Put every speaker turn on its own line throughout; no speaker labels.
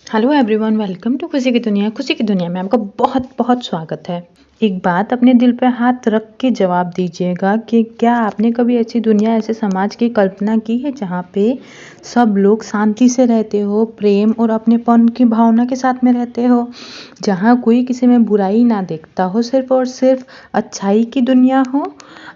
Hello everyone, welcome to खुशी की दुनिया। खुशी की दुनिया में आपका बहुत बहुत स्वागत है। एक बात अपने दिल पे हाथ रख के जवाब दीजिएगा कि क्या आपने कभी ऐसी दुनिया, ऐसे समाज की कल्पना की है जहाँ पे सब लोग शांति से रहते हो, प्रेम और अपनेपन की भावना के साथ में रहते हो, जहाँ कोई किसी में बुराई ना देखता हो, सिर्फ और सिर्फ अच्छाई की दुनिया हो।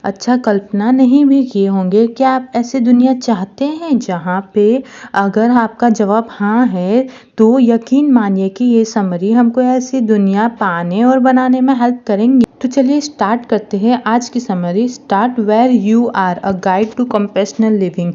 अच्छा, कल्पना नहीं भी किए होंगे। क्या आप ऐसी दुनिया चाहते हैं जहाँ पे अगर आपका जवाब हाँ है तो यकीन मानिए कि ये समरी हमको ऐसी दुनिया पाने और बनाने में हेल्प करेंगी। तो चलिए स्टार्ट करते हैं आज की summary. Start where you are, a guide to compassionate living,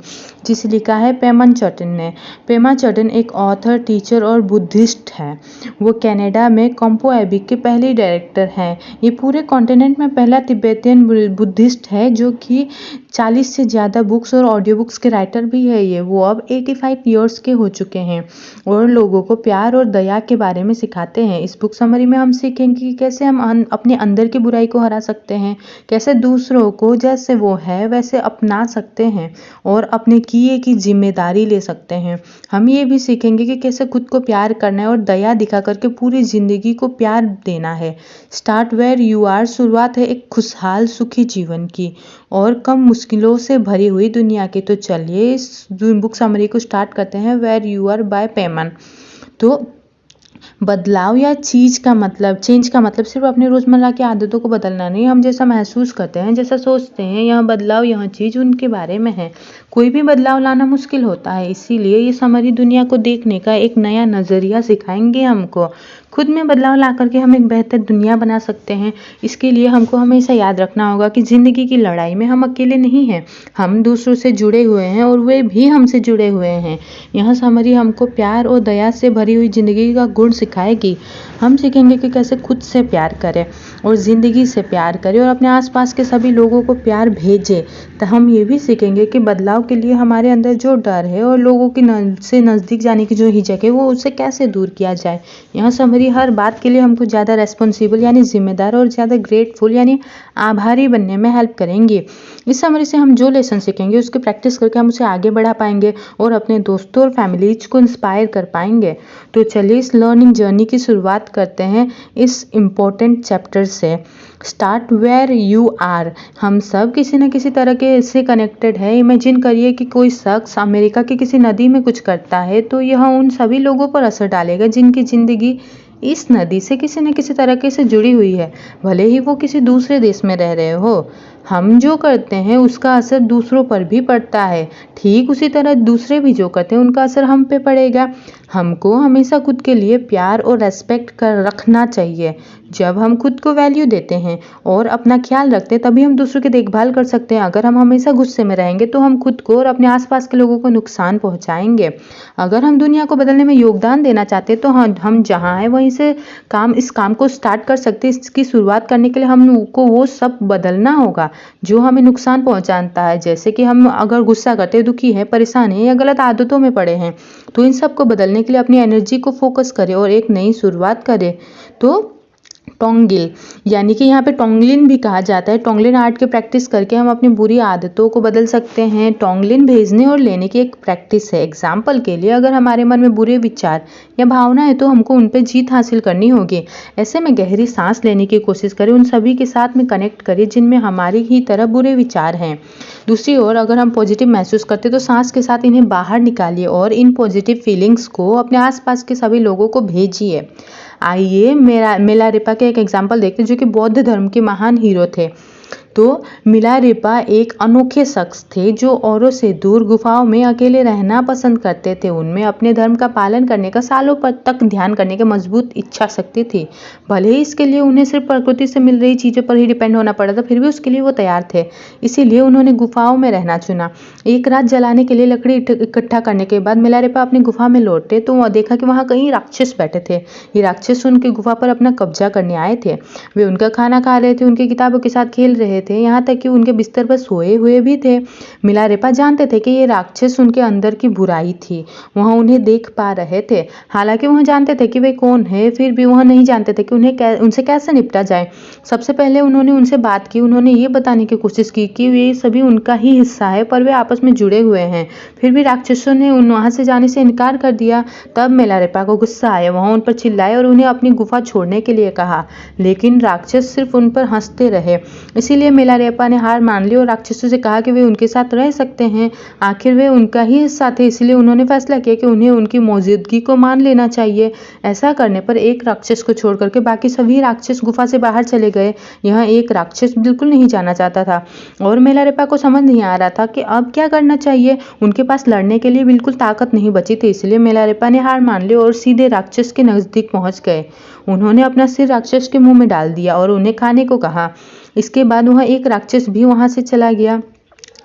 जिसे लिखा है पेमा चटर्टन ने। पेमा चटर्टन एक ऑथर, टीचर और बुद्धिस्ट है। वो कनाडा में कॉम्पो एबी के पहले डायरेक्टर हैं। ये पूरे कॉन्टिनेंट में पहला तिब्बतियन बुद्धिस्ट है जो कि 40 से ज़्यादा बुक्स और ऑडियो बुक्स के राइटर भी है। वो अब 85 ईयर्स के हो चुके हैं और लोगों को प्यार और दया के बारे में सिखाते हैं। इस बुक समरी में हम सीखेंगे कि कैसे हम अपने अंदर की बुराई को हरा सकते हैं, कैसे दूसरों को जैसे वो है वैसे अपना सकते हैं और अपने किए की जिम्मेदारी ले सकते हैं। हम ये भी सीखेंगे कि कैसे खुद को प्यार करना है और दया दिखा करके पूरी जिंदगी को प्यार देना है। स्टार्ट वेयर यू आर शुरुआत है एक खुशहाल सुखी जीवन की और कम मुश्किलों से भरी हुई दुनिया की। तो चलिए इस बुक समरी को स्टार्ट करते हैं। Where you are by Pema. तो बदलाव या चेंज का मतलब सिर्फ अपनी रोजमर्रा की आदतों को बदलना नहीं। हम जैसा महसूस करते हैं, जैसा सोचते हैं, यह बदलाव, यह चीज उनके बारे में है। कोई भी बदलाव लाना मुश्किल होता है, इसीलिए ये समरी दुनिया को देखने का एक नया नजरिया सिखाएंगे हमको। खुद में बदलाव ला करके हम एक बेहतर दुनिया बना सकते हैं। इसके लिए हमको हमेशा याद रखना होगा कि जिंदगी की लड़ाई में हम अकेले नहीं हैं, हम दूसरों से जुड़े हुए हैं और वे भी हमसे जुड़े हुए हैं। यह समरी हमको प्यार और दया से भरी हुई जिंदगी का गुण सिखाएगी। हम सीखेंगे कि कैसे खुद से प्यार करें और ज़िंदगी से प्यार करें और अपने आसपास के सभी लोगों को प्यार भेजें। तो हम ये भी सीखेंगे कि बदलाव के लिए हमारे अंदर जो डर है और लोगों की से नज़दीक जाने की जो हिचक है वो उसे कैसे दूर किया जाए। यह समरी हर बात के लिए हमको ज़्यादा रेस्पॉन्सिबल यानी जिम्मेदार और ज़्यादा ग्रेटफुल यानी आभारी बनने में हेल्प करेंगी। इस समरी से हम जो लेसन सीखेंगे उसकी प्रैक्टिस करके हम उसे आगे बढ़ा पाएंगे और अपने दोस्तों और फैमिलीज को इंस्पायर कर पाएंगे। तो चलिए इस लर्निंग जर्नी की शुरुआत करते हैं इस इम्पोर्टेंट चैप्टर से। Start where you are. हम सब किसी न किसी तरह के इससे कनेक्टेड है। इमेजिन करिए कि कोई शख्स अमेरिका की किसी नदी में कुछ करता है तो यह उन सभी लोगों पर असर डालेगा जिनकी जिंदगी इस नदी से किसी न किसी तरीके से जुड़ी हुई है, भले ही वो किसी दूसरे देश में रह रहे हो। हम जो करते हैं उसका असर दूसरों पर भी पड़ता है, ठीक उसी तरह दूसरे भी जो करते हैं उनका असर हम पे पड़ेगा। हमको हमेशा खुद के लिए प्यार और रेस्पेक्ट कर रखना चाहिए। जब हम खुद को वैल्यू देते हैं और अपना ख्याल रखते हैं तभी हम दूसरों की देखभाल कर सकते हैं। अगर हम हमेशा गुस्से में रहेंगे तो हम खुद को और अपने आसपास के लोगों को नुकसान पहुंचाएंगे। अगर हम दुनिया को बदलने में योगदान देना चाहते हैं तो हम जहाँ हैं वहीं से इस काम को स्टार्ट कर सकते हैं। इसकी शुरुआत करने के लिए हमको वो सब बदलना होगा जो हमें नुकसान पहुंचाता है। जैसे कि हम अगर गुस्सा करते, दुखी है, परेशान है या गलत आदतों में पड़े हैं तो इन सब को बदलने के लिए अपनी एनर्जी को फोकस करें और एक नई शुरुआत करें। तो टोंगिल यानी कि यहाँ पे टोंगलिन भी कहा जाता है। टोंगलिन आर्ट की प्रैक्टिस करके हम अपनी बुरी आदतों को बदल सकते हैं। टोंगलिन भेजने और लेने की एक प्रैक्टिस है। एग्जाम्पल के लिए अगर हमारे मन में बुरे विचार या भावना है तो हमको उन पर जीत हासिल करनी होगी। ऐसे में गहरी सांस लेने की कोशिश करें, उन सभी के साथ में कनेक्ट करें जिनमें हमारी ही तरह बुरे विचार हैं। दूसरी ओर अगर हम पॉजिटिव महसूस करते तो सांस के साथ इन्हें बाहर निकालिए और इन पॉजिटिव फीलिंग्स को अपने आसपास के सभी लोगों को भेजिए। आइए मिलारेपा के एक एग्जाम्पल देखते हैं जो कि बौद्ध धर्म के महान हीरो थे। तो मिलारेपा एक अनोखे शख्स थे जो औरों से दूर गुफाओं में अकेले रहना पसंद करते थे। उनमें अपने धर्म का पालन करने का सालों तक ध्यान करने की मजबूत इच्छा शक्ति थी। भले ही इसके लिए उन्हें सिर्फ प्रकृति से मिल रही चीज़ों पर ही डिपेंड होना पड़ा था, फिर भी उसके लिए वो तैयार थे। इसीलिए उन्होंने गुफाओं में रहना चुना। एक रात जलाने के लिए लकड़ी इकट्ठा करने के बाद मिलारेपा अपनी गुफा में लौटे तो देखा कि वहाँ कई राक्षस बैठे थे। ये राक्षस उनकी गुफा पर अपना कब्जा करने आए थे। वे उनका खाना खा रहे थे, उनकी किताबों के साथ खेल रहे थे, यहाँ तक कि उनके बिस्तर पर सोए हुए भी थे। मिलारेपा जानते थे कि ये राक्षस उनके अंदर की बुराई थी, वह उन्हें देख पा रहे थे। हालांकि वह जानते थे कि वे कौन है, फिर भी वह नहीं जानते थे कि उनसे कैसे निपटा जाए। सबसे पहले उन्होंने उनसे बात की, उन्होंने ये बताने की कोशिश की कि वे सभी उनका ही हिस्सा है, पर वे आपस में जुड़े हुए हैं। फिर भी राक्षसों ने वहां से जाने से इनकार कर दिया। तब मिलारेपा को गुस्सा आया, वह उन पर चिल्लाए और उन्हें अपनी गुफा छोड़ने के लिए कहा, लेकिन राक्षस सिर्फ उन पर हंसते रहे। इसीलिए मिलारेपा ने हार मान ली और राक्षसों से कहा कि वे उनके साथ रह सकते हैं। आखिर वे उनका ही हिस्सा थे, इसलिए उन्होंने फैसला किया कि उन्हें उनकी मौजूदगी को मान लेना चाहिए। ऐसा करने पर एक राक्षस को छोड़ करके बाकी सभी राक्षस गुफा से बाहर चले गए। यह एक राक्षस बिल्कुल नहीं जाना चाहता था और मिलारेपा को समझ नहीं आ रहा था कि अब क्या करना चाहिए। उनके पास लड़ने के लिए बिल्कुल ताकत नहीं बची थी, इसलिए मिलारेपा ने हार मान ली और सीधे राक्षस के नजदीक पहुंच गए। उन्होंने अपना सिर राक्षस के मुंह में डाल दिया और उन्हें खाने को कहा। इसके बाद वह एक राक्षस भी वहां से चला गया।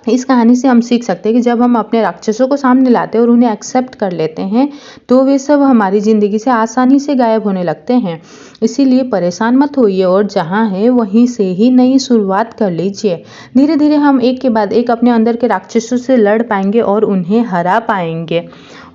इस कहानी से हम सीख सकते हैं कि जब हम अपने राक्षसों को सामने लाते हैं और उन्हें एक्सेप्ट कर लेते हैं, तो वे सब हमारी ज़िंदगी से आसानी से गायब होने लगते हैं। इसीलिए परेशान मत होइए और जहाँ है वहीं से ही नई शुरुआत कर लीजिए। धीरे धीरे हम एक के बाद एक अपने अंदर के राक्षसों से लड़ पाएंगे और उन्हें हरा पाएंगे।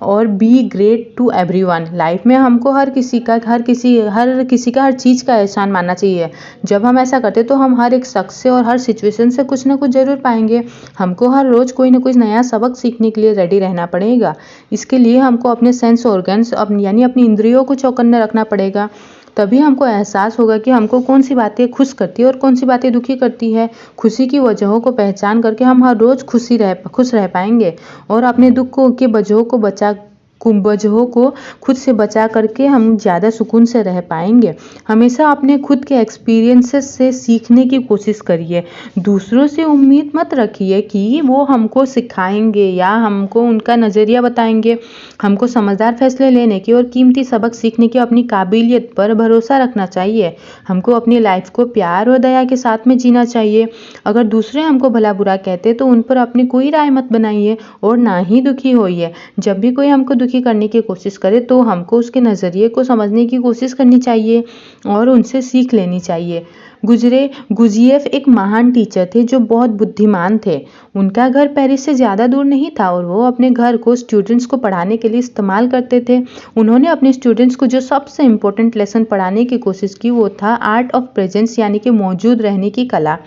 और be great to everyone. Life में हमको हर किसी का हर चीज़ का एहसान मानना चाहिए। जब हम ऐसा करते तो हम हर एक शख्स से और हर सिचुएशन से कुछ ना कुछ ज़रूर पाएंगे। हमको हर रोज़ कोई ना कोई नया सबक सीखने के लिए रेडी रहना पड़ेगा। इसके लिए हमको अपने सेंस ऑर्गन्स यानी अपनी इंद्रियों को चौकन्ने रखना पड़ेगा। तभी हमको एहसास होगा कि हमको कौन सी बातें खुश करती है और कौन सी बातें दुखी करती है। खुशी की वजहों को पहचान करके हम हर रोज़ खुश रह पाएंगे और अपने दुख के वजहों को खुद से बचा करके हम ज़्यादा सुकून से रह पाएंगे। हमेशा अपने खुद के एक्सपीरियंसेस से सीखने की कोशिश करिए। दूसरों से उम्मीद मत रखिए कि वो हमको सिखाएंगे या हमको उनका नज़रिया बताएंगे। हमको समझदार फैसले लेने की और कीमती सबक सीखने की अपनी काबिलियत पर भरोसा रखना चाहिए। हमको अपनी लाइफ को प्यार और दया के साथ में जीना चाहिए। अगर दूसरे हमको भला बुरा कहते तो उन पर अपनी कोई राय मत बनाइए और ना ही दुखी होइए। जब भी कोई हमको दुखी करने की कोशिश करे तो हमको उसके नज़रिए को समझने की कोशिश करनी चाहिए और उनसे सीख लेनी चाहिए। गुजियेफ एक महान टीचर थे जो बहुत बुद्धिमान थे। उनका घर पेरिस से ज़्यादा दूर नहीं था और वो अपने घर को स्टूडेंट्स को पढ़ाने के लिए इस्तेमाल करते थे। उन्होंने अपने स्टूडेंट्स को जो सबसे इम्पोर्टेंट लेसन पढ़ाने की कोशिश की वो था आर्ट ऑफ प्रेजेंस, यानी कि मौजूद रहने की कला।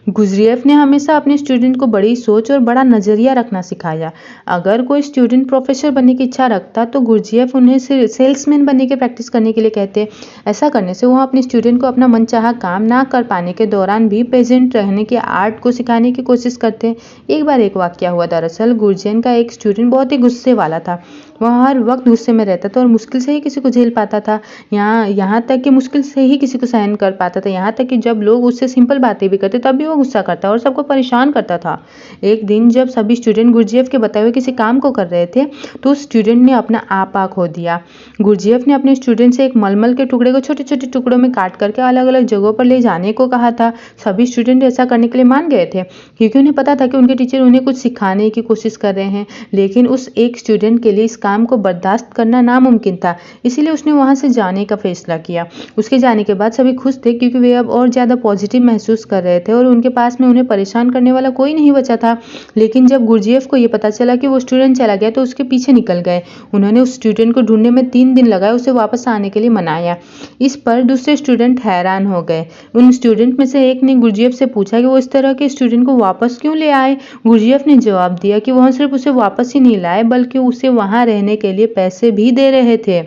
गुजियेफ ने हमेशा अपने स्टूडेंट को बड़ी सोच और बड़ा नज़रिया रखना सिखाया। अगर कोई स्टूडेंट प्रोफेसर बनने की इच्छा रखता तो गुजियेफ उन्हें सेल्समैन बनने की प्रैक्टिस करने के लिए कहते। ऐसा करने से वह अपने स्टूडेंट को अपना मनचाहा काम ना कर पाने के दौरान भी प्रेजेंट रहने के आर्ट को सिखाने की कोशिश करते। एक बार एक वाकया हुआ। दरअसल गुरजेन का एक स्टूडेंट बहुत ही गुस्से वाला था। वह हर वक्त गुस्से में रहता था और मुश्किल से ही किसी को झेल पाता था। यहाँ तक कि मुश्किल से ही किसी को सहन कर पाता था। यहाँ तक कि जब लोग उससे सिंपल बातें भी करते तब भी वो गुस्सा करता और सबको परेशान करता था। एक दिन जब सभी स्टूडेंट गुरजेफ के बताए हुए किसी काम को कर रहे थे तो उस स्टूडेंट ने अपना आपा खो दिया। गुरजेफ ने अपने स्टूडेंट से एक मलमल के टुकड़े को छोटे छोटे टुकड़ों में काट करके अलग अलग जगहों पर ले जाने को कहा था। सभी स्टूडेंट ऐसा करने के लिए मान गए थे क्योंकि उन्हें पता था कि उनके टीचर उन्हें कुछ सिखाने की कोशिश कर रहे हैं। लेकिन उस एक स्टूडेंट के लिए इस काम को बर्दाश्त करना नामुमकिन था, इसीलिए उसने वहां से जाने का फैसला किया। उसके जाने के बाद सभी खुश थे क्योंकि वे अब और ज़्यादा पॉजिटिव महसूस कर रहे थे और उनके पास में उन्हें परेशान करने वाला कोई नहीं बचा था। लेकिन जब गुरजेफ को ये पता चला कि वो स्टूडेंट चला गया तो उसके पीछे निकल गए। उन्होंने उस स्टूडेंट को ढूंढने में 3 दिन लगाए, उसे वापस आने के लिए मनाया। इस पर दूसरे स्टूडेंट हैरान हो गए। उन स्टूडेंट में से एक ने गुरजेफ से पूछा कि वो इस तरह के स्टूडेंट को वापस क्यों ले आए। गुरजेफ ने जवाब दिया कि वह सिर्फ उसे वापस ही नहीं लाए बल्कि उसे वहां रहने के लिए पैसे भी दे रहे थे।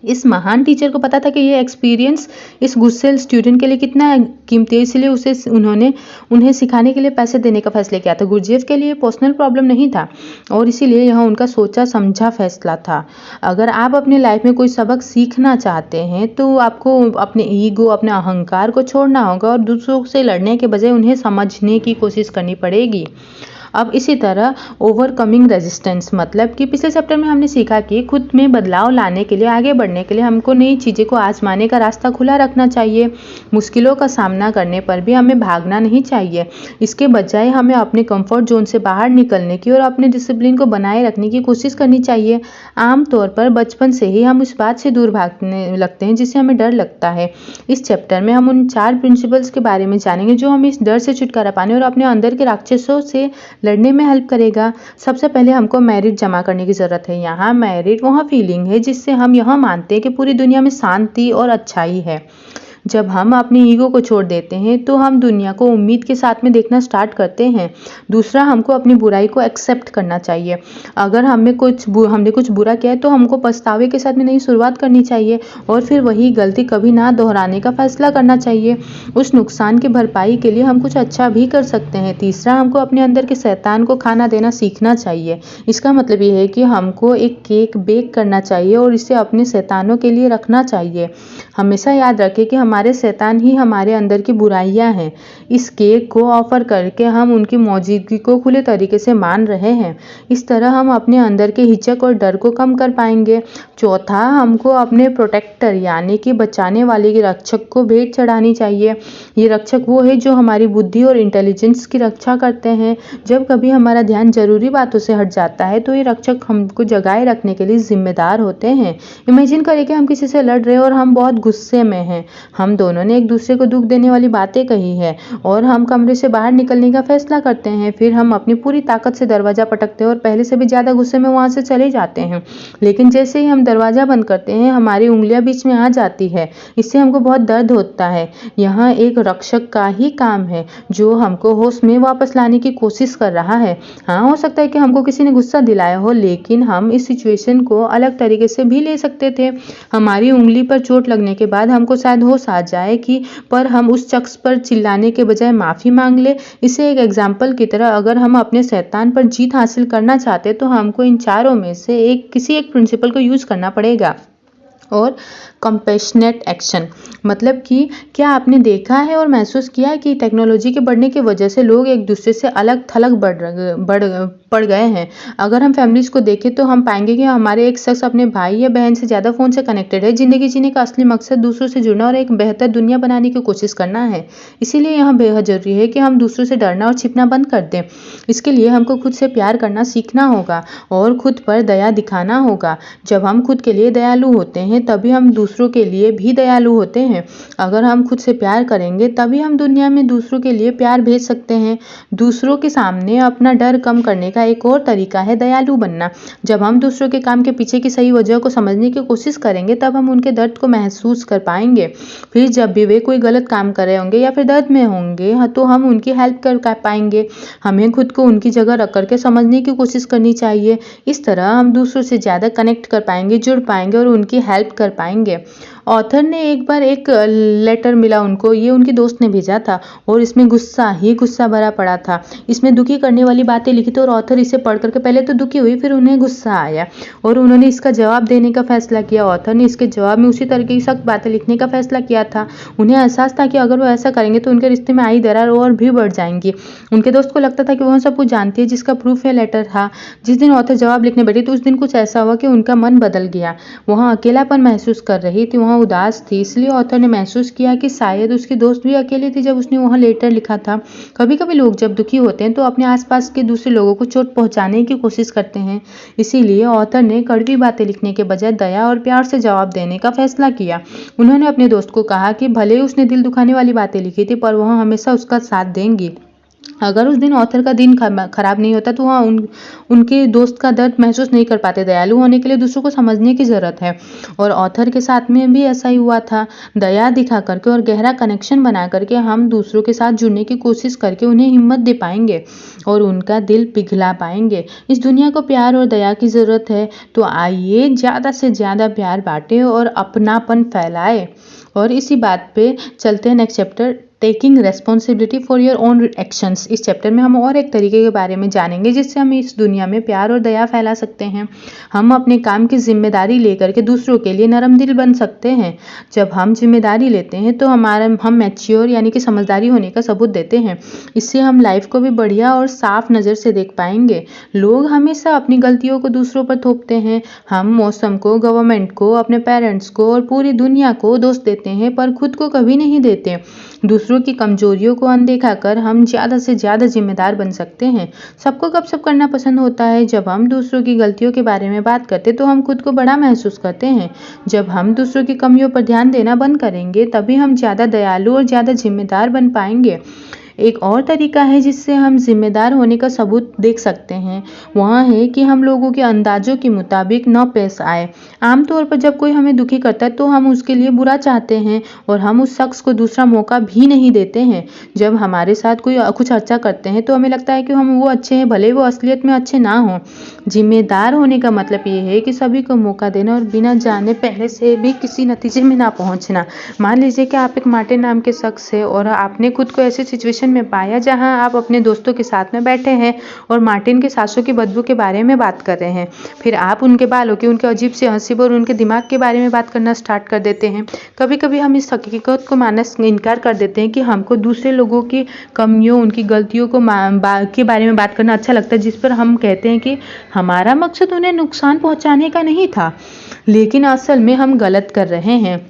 इस महान टीचर को पता था कि ये एक्सपीरियंस इस गुस्सेल स्टूडेंट के लिए कितना कीमती है, इसलिए उन्होंने उन्हें सिखाने के लिए पैसे देने का फैसला किया था। गुरजेफ के लिए पर्सनल प्रॉब्लम नहीं था और इसीलिए यह उनका सोचा समझा फैसला था। अगर आप अपने लाइफ में कोई सबक सीखना चाहते हैं तो आपको अपने ईगो, अपने अहंकार को छोड़ना होगा और दूसरों से लड़ने के बजाय उन्हें समझने की कोशिश करनी पड़ेगी। अब इसी तरह ओवरकमिंग रेजिस्टेंस, मतलब कि पिछले चैप्टर में हमने सीखा कि खुद में बदलाव लाने के लिए, आगे बढ़ने के लिए हमको नई चीज़ें को आजमाने का रास्ता खुला रखना चाहिए। मुश्किलों का सामना करने पर भी हमें भागना नहीं चाहिए। इसके बजाय हमें अपने कंफर्ट जोन से बाहर निकलने की और अपने डिसिप्लिन को बनाए रखने की कोशिश करनी चाहिए। आमतौर पर बचपन से ही हम उस बात से दूर भागने लगते हैं जिससे हमें डर लगता है। इस चैप्टर में हम उन 4 प्रिंसिपल्स के बारे में जानेंगे जो हमें इस डर से छुटकारा पाने और अपने अंदर के राक्षसों से लड़ने में हेल्प करेगा। सबसे पहले हमको मेरिट जमा करने की ज़रूरत है। यहाँ मेरिट वह फीलिंग है जिससे हम यह मानते हैं कि पूरी दुनिया में शांति और अच्छाई है। जब हम अपनी ईगो को छोड़ देते हैं तो हम दुनिया को उम्मीद के साथ में देखना स्टार्ट करते हैं। दूसरा, हमको अपनी बुराई को एक्सेप्ट करना चाहिए। अगर हमने कुछ बुरा किया है तो हमको पछतावे के साथ में नई शुरुआत करनी चाहिए और फिर वही गलती कभी ना दोहराने का फैसला करना चाहिए। उस नुकसान की भरपाई के लिए हम कुछ अच्छा भी कर सकते हैं। तीसरा, हमको अपने अंदर के शैतान को खाना देना सीखना चाहिए। इसका मतलब ये है कि हमको एक केक बेक करना चाहिए और इसे अपने शैतानों के लिए रखना चाहिए। हमेशा याद रखें कि हमारे शैतान ही हमारे अंदर की बुराइयां हैं। इस केक को ऑफर करके हम उनकी मौजूदगी को खुले तरीके से मान रहे हैं। इस तरह हम अपने अंदर के हिचक और डर को कम कर पाएंगे। चौथा, हमको अपने प्रोटेक्टर यानी कि बचाने वाले के रक्षक को भेंट चढ़ानी चाहिए। ये रक्षक वो है जो हमारी बुद्धि और इंटेलिजेंस की रक्षा करते हैं। जब कभी हमारा ध्यान जरूरी बातों से हट जाता है तो ये रक्षक हमको जगाए रखने के लिए जिम्मेदार होते हैं। इमेजिन करें कि हम किसी से लड़ रहे हैं और हम बहुत गुस्से में हैं। हम दोनों ने एक दूसरे को दुख देने वाली बातें कही है और हम कमरे से बाहर निकलने का फैसला करते हैं। फिर हम अपनी पूरी ताकत से दरवाजा पटकते हैं और पहले से भी ज्यादा गुस्से में वहां से चले जाते हैं। लेकिन जैसे ही हम दरवाजा बंद करते हैं हमारी उंगलियां बीच में आ जाती है। इससे हमको बहुत दर्द होता है। यह एक रक्षक का ही काम है जो हमको होश में वापस लाने की कोशिश कर रहा है। हाँ, हो सकता है कि हमको किसी ने गुस्सा दिलाया हो, लेकिन हम इस सिचुएशन को अलग तरीके से भी ले सकते थे। हमारी उंगली पर चोट लगने के बाद हमको शायद होश आ जाए कि पर हम उस शख्स पर चिल्लाने के बजाय माफी मांग ले। इसे एक एग्जाम्पल की तरह, अगर हम अपने शैतान पर जीत हासिल करना चाहते तो हमको इन चारों में से किसी एक प्रिंसिपल को यूज करना पड़ेगा। और कंपैशनेट एक्शन, मतलब कि क्या आपने देखा है और महसूस किया है कि टेक्नोलॉजी के बढ़ने की वजह से लोग एक दूसरे से अलग थलग पड़ गए हैं। अगर हम फैमिलीज को देखें तो हम पाएंगे कि हमारे एक शख्स अपने भाई या बहन से ज़्यादा फ़ोन से कनेक्टेड है। जिंदगी जीने का असली मकसद दूसरों से जुड़ना और एक बेहतर दुनिया बनाने की कोशिश करना है। इसीलिए यह बेहद ज़रूरी है कि हम दूसरों से डरना और छिपना बंद कर दें। इसके लिए हमको खुद से प्यार करना सीखना होगा और खुद पर दया दिखाना होगा। जब हम खुद के लिए दयालु होते हैं तभी हम दूसरों के लिए भी दयालु होते हैं। अगर हम खुद से प्यार करेंगे तभी हम दुनिया में दूसरों के लिए प्यार भेज सकते हैं। दूसरों के सामने अपना डर कम करने का एक और तरीका है दयालु बनना। जब हम दूसरों के काम के पीछे की सही वजह को समझने की कोशिश करेंगे तब हम उनके दर्द को महसूस कर पाएंगे। फिर जब भी वे कोई गलत काम कर रहे होंगे या फिर दर्द में होंगे तो हम उनकी हेल्प कर पाएंगे। हमें खुद को उनकी जगह रख करके समझने की कोशिश करनी चाहिए। इस तरह हम दूसरों से ज़्यादा कनेक्ट कर पाएंगे, जुड़ पाएंगे और उनकी हेल्प कर पाएंगे। ऑथर ने एक बार एक लेटर मिला उनको, ये उनके दोस्त ने भेजा था और इसमें गुस्सा ही गुस्सा भरा पड़ा था। इसमें दुखी करने वाली बातें लिखी थी और ऑथर इसे पढ़ करके पहले तो दुखी हुई, फिर उन्हें गुस्सा आया और उन्होंने इसका जवाब देने का फैसला किया। ऑथर ने इसके जवाब में उसी तरह की सख्त बातें लिखने का फैसला किया था। उन्हें एहसास था कि अगर वो ऐसा करेंगे तो उनके रिश्ते में आई दरार और भी बढ़ जाएंगी। उनके दोस्त को लगता था कि वह सब कुछ जानती है, जिसका प्रूफ है लेटर था। जिस दिन ऑथर जवाब लिखने बैठी तो उस दिन कुछ ऐसा हुआ कि उनका मन बदल गया। वह अकेलापन महसूस कर रही थी, वह उदास थी। इसलिए ऑथर ने महसूस किया कि शायद उसकी दोस्त भी अकेली थी जब उसने वह लेटर लिखा था। कभी कभी लोग जब दुखी होते हैं तो अपने आसपास के दूसरे लोगों को चोट पहुंचाने की कोशिश करते हैं। इसीलिए ऑथर ने कड़वी बातें लिखने के बजाय दया और प्यार से जवाब देने का फैसला किया। उन्होंने अपने दोस्त को कहा कि भले ही उसने दिल दुखाने वाली बातें लिखी थी पर वह हमेशा उसका साथ देंगी। अगर उस दिन ऑथर का दिन खराब नहीं होता तो वह उनके दोस्त का दर्द महसूस नहीं कर पाते। दयालु होने के लिए दूसरों को समझने की ज़रूरत है और ऑथर के साथ में भी ऐसा ही हुआ था। दया दिखा करके और गहरा कनेक्शन बना करके हम दूसरों के साथ जुड़ने की कोशिश करके उन्हें हिम्मत दे पाएंगे और उनका दिल पिघला पाएंगे। इस दुनिया को प्यार और दया की ज़रूरत है, तो आइए ज़्यादा से ज़्यादा प्यार बांटें और अपनापन फैलाएं। और इसी बात पे चलते हैं next chapter taking responsibility for your own actions. इस चैप्टर में हम और एक तरीके के बारे में जानेंगे जिससे हम इस दुनिया में प्यार और दया फैला सकते हैं। हम अपने काम की जिम्मेदारी लेकर के दूसरों के लिए नरम दिल बन सकते हैं। जब हम जिम्मेदारी लेते हैं तो हम मैच्योर यानी कि समझदारी होने का सबूत देते हैं। इससे हम लाइफ को भी बढ़िया और साफ नज़र से देख पाएंगे। लोग हमेशा अपनी गलतियों को दूसरों पर थोपते हैं। हम मौसम को, गवर्नमेंट को, अपने पेरेंट्स को और पूरी दुनिया को दोष देते हैं, पर खुद को कभी नहीं देते। दूसरों की कमजोरियों को अनदेखा कर हम ज़्यादा से ज़्यादा जिम्मेदार बन सकते हैं। सबको गपशप करना पसंद होता है। जब हम दूसरों की गलतियों के बारे में बात करते तो हम खुद को बड़ा महसूस करते हैं। जब हम दूसरों की कमियों पर ध्यान देना बंद करेंगे तभी हम ज़्यादा दयालु और ज़्यादा जिम्मेदार बन पाएंगे। एक और तरीका है जिससे हम जिम्मेदार होने का सबूत देख सकते हैं, वह है कि हम लोगों के अंदाजों के मुताबिक न पेश आए। आमतौर पर जब कोई हमें दुखी करता है तो हम उसके लिए बुरा चाहते हैं और हम उस शख्स को दूसरा मौका भी नहीं देते हैं। जब हमारे साथ कोई कुछ अच्छा करते हैं तो हमें लगता है कि हम वो अच्छे हैं, भले वो असलियत में अच्छे ना हों। जिम्मेदार होने का मतलब ये है कि सभी को मौका देना और बिना जाने पहले से भी किसी नतीजे में ना पहुंचना। मान लीजिए कि आप एक मार्टिन नाम के शख्स है और आपने खुद को ऐसे सिचुएशन में पाया जहां आप अपने दोस्तों के साथ में बैठे हैं और मार्टिन के सांसों की बदबू के बारे में बात कर रहे हैं। फिर आप उनके बालों की, उनके अजीब से हंसी और उनके दिमाग के बारे में बात करना स्टार्ट कर देते हैं। कभी कभी हम इस हकीकत को मानना इनकार कर देते हैं कि हमको दूसरे लोगों की कमियों, उनकी गलतियों को के बारे में बात करना अच्छा लगता है, जिस पर हम कहते हैं कि हमारा मकसद उन्हें नुकसान पहुंचाने का नहीं था। लेकिन असल में हम गलत कर रहे हैं,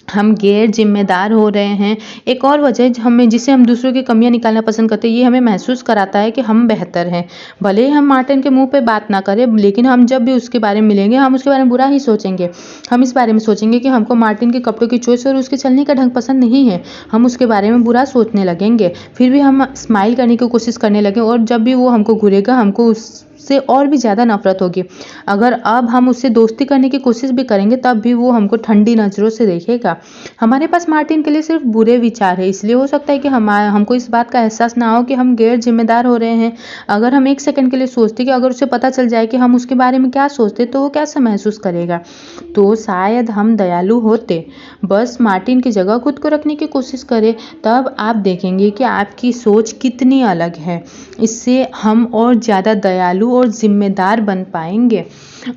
हम गैर जिम्मेदार हो रहे हैं। एक और वजह जिसे हम दूसरों की कमियां निकालना पसंद करते हैं, ये हमें महसूस कराता है कि हम बेहतर हैं। भले ही हम मार्टिन के मुंह पे बात ना करें, लेकिन हम जब भी उसके बारे में मिलेंगे हम उसके बारे में बुरा ही सोचेंगे। हम इस बारे में सोचेंगे कि हमको मार्टिन के कपड़ों की चॉइस और उसके चलने का ढंग पसंद नहीं है। हम उसके बारे में बुरा सोचने लगेंगे। फिर भी हम स्माइल करने की कोशिश करने लगे और जब भी वो हमको घूरेगा हमको उससे और भी ज़्यादा नफरत होगी। अगर अब हम उससे दोस्ती करने की कोशिश भी करेंगे तब भी वो हमको ठंडी नज़रों से देखेगा। हमारे पास मार्टिन के लिए सिर्फ बुरे विचार है, इसलिए हो सकता है कि हमको इस बात का एहसास ना हो कि हम गैर जिम्मेदार हो रहे हैं। अगर हम एक सेकंड के लिए सोचते कि अगर उसे पता चल जाए कि हम उसके बारे में क्या सोचते तो वो कैसा महसूस करेगा, तो शायद हम दयालु होते। बस मार्टिन की जगह खुद को रखने की कोशिश करें, तब आप देखेंगे कि आपकी सोच कितनी अलग है। इससे हम और ज़्यादा दयालु और जिम्मेदार बन पाएंगे।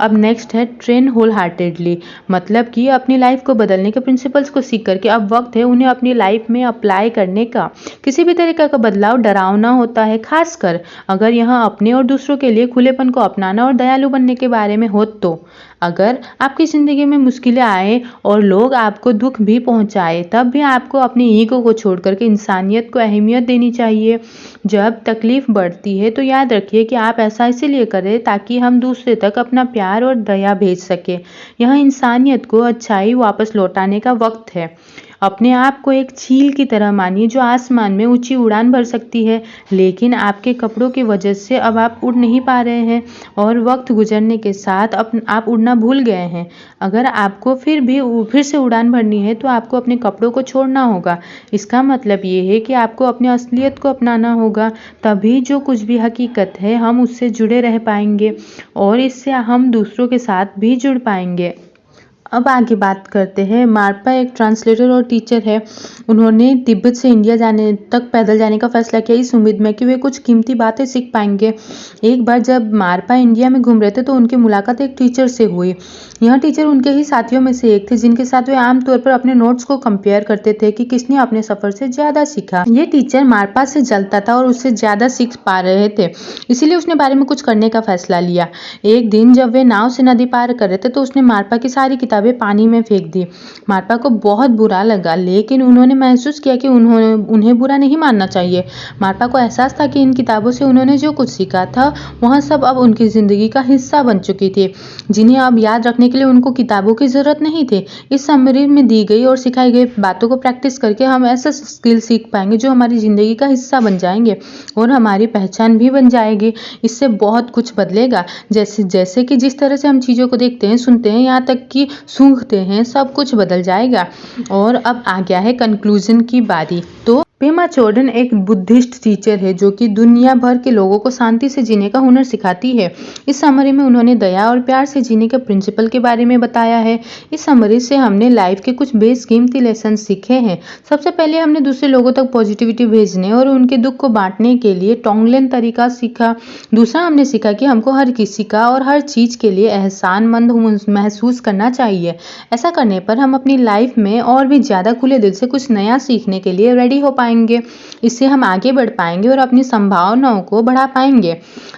अब नेक्स्ट है ट्रेन होल हार्टेडली, मतलब कि अपनी लाइफ को बदलने के प्रिंसिपल्स को सीख करके अब वक्त है उन्हें अपनी लाइफ में अप्लाई करने का। किसी भी तरीके का बदलाव डरावना होता है, खासकर अगर यहाँ अपने और दूसरों के लिए खुलेपन को अपनाना और दयालु बनने के बारे में हो। तो अगर आपकी ज़िंदगी में मुश्किलें आए और लोग आपको दुख भी पहुंचाए, तब भी आपको अपनी ईगो को छोड़ करके इंसानियत को अहमियत देनी चाहिए। जब तकलीफ बढ़ती है तो याद रखिए कि आप ऐसा इसीलिए करें ताकि हम दूसरे तक अपना प्यार और दया भेज सके। यह इंसानियत को अच्छाई वापस लौटाने का वक्त है। अपने आप को एक चील की तरह मानिए जो आसमान में ऊंची उड़ान भर सकती है, लेकिन आपके कपड़ों की वजह से अब आप उड़ नहीं पा रहे हैं और वक्त गुजरने के साथ आप उड़ना भूल गए हैं। अगर आपको फिर से उड़ान भरनी है तो आपको अपने कपड़ों को छोड़ना होगा। इसका मतलब ये है कि आपको अपनी असलियत को अपनाना होगा, तभी जो कुछ भी हकीकत है हम उससे जुड़े रह पाएंगे और इससे हम दूसरों के साथ भी जुड़ पाएंगे। अब आगे बात करते हैं। मारपा एक ट्रांसलेटर और टीचर है। उन्होंने तिब्बत से इंडिया जाने तक पैदल जाने का फैसला किया इस उम्मीद में कि वे कुछ कीमती बातें सीख पाएंगे। एक बार जब मारपा इंडिया में घूम रहे थे तो उनकी मुलाकात एक टीचर से हुई। यह टीचर उनके ही साथियों में से एक थे जिनके साथ वे आमतौर पर अपने नोट्स को कंपेयर करते थे कि किसने अपने सफर से ज्यादा सीखा। ये टीचर मारपा से जलता था और उससे ज्यादा सीख पा रहे थे, इसीलिए उसने बारे में कुछ करने का फैसला लिया। एक दिन जब वे नाव से नदी पार कर रहे थे तो उसने मारपा की सारी किताबें पानी में फेंक दी। मारपा को बहुत बुरा लगा, लेकिन उन्होंने महसूस किया कि उन्हें बुरा नहीं मानना चाहिए। मारपा को एहसास था कि इन किताबों से उन्होंने जो कुछ सीखा था वह सब अब उनकी जिंदगी का हिस्सा बन चुकी थी, जिन्हें अब याद रखने के लिए उनको किताबों की जरूरत नहीं थी। इस समरी में दी गई और सिखाई गई बातों को प्रैक्टिस करके हम ऐसे स्किल सीख पाएंगे जो हमारी जिंदगी का हिस्सा बन जाएंगे और हमारी पहचान भी बन जाएगी। इससे बहुत कुछ बदलेगा, जैसे कि जिस तरह से हम चीज़ों को देखते हैं, सुनते हैं, यहाँ तक कि सूंघते हैं, सब कुछ बदल जाएगा। और अब आ गया है कंक्लूजन की बारी। तो पेमा चोडन एक बुद्धिस्ट टीचर है जो कि दुनिया भर के लोगों को शांति से जीने का हुनर सिखाती है। इस समरी में उन्होंने दया और प्यार से जीने के प्रिंसिपल के बारे में बताया है। इस समरी से हमने लाइफ के कुछ बेशकीमती लेसन सीखे हैं। सबसे पहले हमने दूसरे लोगों तक पॉजिटिविटी भेजने और उनके दुख को बांटने के लिए टोंगलेन तरीका सीखा। दूसरा हमने सीखा कि हमको हर किसी का और हर चीज के लिए एहसानमंद महसूस करना चाहिए। ऐसा करने पर हम अपनी लाइफ में और भी ज्यादा खुले दिल से कुछ नया सीखने के लिए रेडी हो पाएंगे। इससे हम आगे बढ़ पाएंगे और अपनी संभावनाओं को बढ़ा पाएंगे।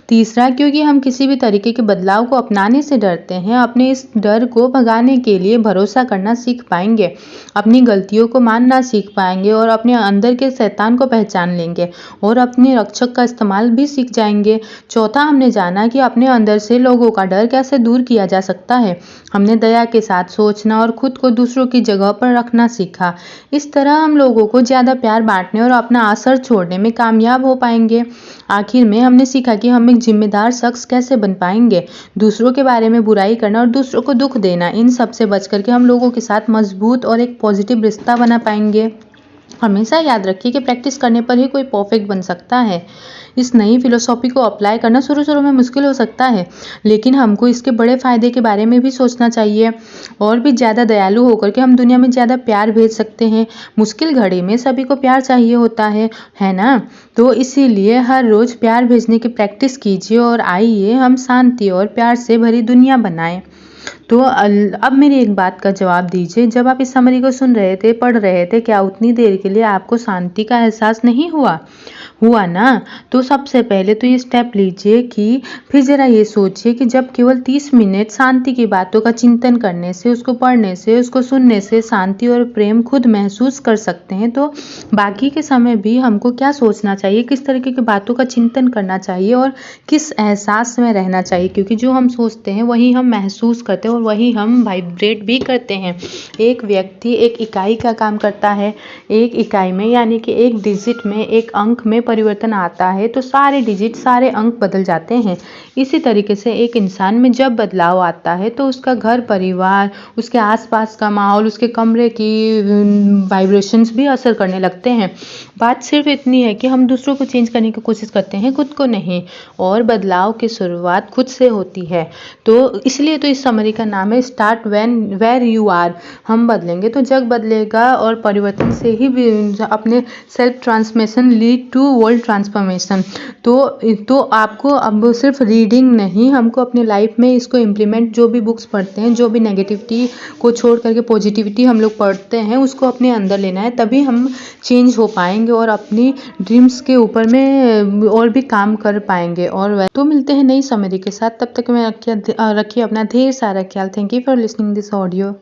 तीसरा, क्योंकि हम किसी भी तरीके के बदलाव को अपनाने से डरते हैं, अपने इस डर को भगाने के लिए भरोसा करना सीख पाएंगे, अपनी गलतियों को मानना सीख पाएंगे और अपने अंदर के शैतान को पहचान लेंगे और अपने रक्षक का इस्तेमाल भी सीख जाएंगे। चौथा, हमने जाना कि अपने अंदर से लोगों का डर कैसे दूर किया जा सकता है। हमने दया के साथ सोचना और खुद को दूसरों की जगह पर रखना सीखा। इस तरह हम लोगों को ज्यादा प्यार बांटने और अपना असर छोड़ने में कामयाब हो पाएंगे। आखिर में हमने सीखा कि हम एक जिम्मेदार शख्स कैसे बन पाएंगे। दूसरों के बारे में बुराई करना और दूसरों को दुख देना, इन सब से बच करके हम लोगों के साथ मजबूत और एक पॉजिटिव रिश्ता बना पाएंगे। हमेशा याद रखिए कि प्रैक्टिस करने पर ही कोई परफेक्ट बन सकता है। इस नई फिलोसॉफी को अप्लाई करना शुरू में मुश्किल हो सकता है, लेकिन हमको इसके बड़े फायदे के बारे में भी सोचना चाहिए और भी ज़्यादा दयालु होकर के हम दुनिया में ज़्यादा प्यार भेज सकते हैं। मुश्किल घड़ी में सभी को प्यार चाहिए होता है ना? तो इसीलिए हर रोज़ प्यार भेजने की प्रैक्टिस कीजिए और आइए हम शांति और प्यार से भरी दुनिया बनाएं। तो अब मेरी एक बात का जवाब दीजिए, जब आप इस समरी को सुन रहे थे, पढ़ रहे थे, क्या उतनी देर के लिए आपको शांति का एहसास नहीं हुआ ना? तो सबसे पहले तो ये स्टेप लीजिए कि फिर जरा ये सोचिए कि जब केवल 30 मिनट शांति की बातों का चिंतन करने से, उसको पढ़ने से, उसको सुनने से शांति और प्रेम खुद महसूस कर सकते हैं, तो बाकी के समय भी हमको क्या सोचना चाहिए, किस तरीके की बातों का चिंतन करना चाहिए और किस एहसास में रहना चाहिए, क्योंकि जो हम सोचते हैं वही हम महसूस करते हैं और वही हम वाइब्रेट भी करते हैं। एक व्यक्ति एक इकाई का काम करता है। एक इकाई में यानी कि एक डिजिट में, एक अंक में परिवर्तन आता है तो सारे डिजिट, सारे अंक बदल जाते हैं। इसी तरीके से एक इंसान में जब बदलाव आता है तो उसका घर परिवार, उसके आसपास का माहौल, उसके कमरे की वाइब्रेशंस भी असर करने लगते हैं। बात सिर्फ इतनी है कि हम दूसरों को चेंज करने की कोशिश करते हैं, खुद को नहीं, और बदलाव की शुरुआत खुद से होती है। तो इसलिए तो इस समरी का नाम है स्टार्ट वेर यू आर। हम बदलेंगे तो जग बदलेगा और परिवर्तन से ही अपने self transformation lead to world transformation. तो आपको अब सिर्फ रीडिंग नहीं, हमको अपनी लाइफ में इसको इम्प्लीमेंट, जो भी बुक्स पढ़ते हैं, जो भी नेगेटिविटी को छोड़ करके पॉजिटिविटी हम लोग पढ़ते हैं, उसको अपने अंदर लेना है, तभी हम चेंज हो पाएंगे और अपनी ड्रीम्स के ऊपर में और भी काम कर पाएंगे। और तो मिलते हैं नई समरी के साथ, तब तक मैं रखिए अपना ढेर सारा ख्याल। Thank you for listening this audio.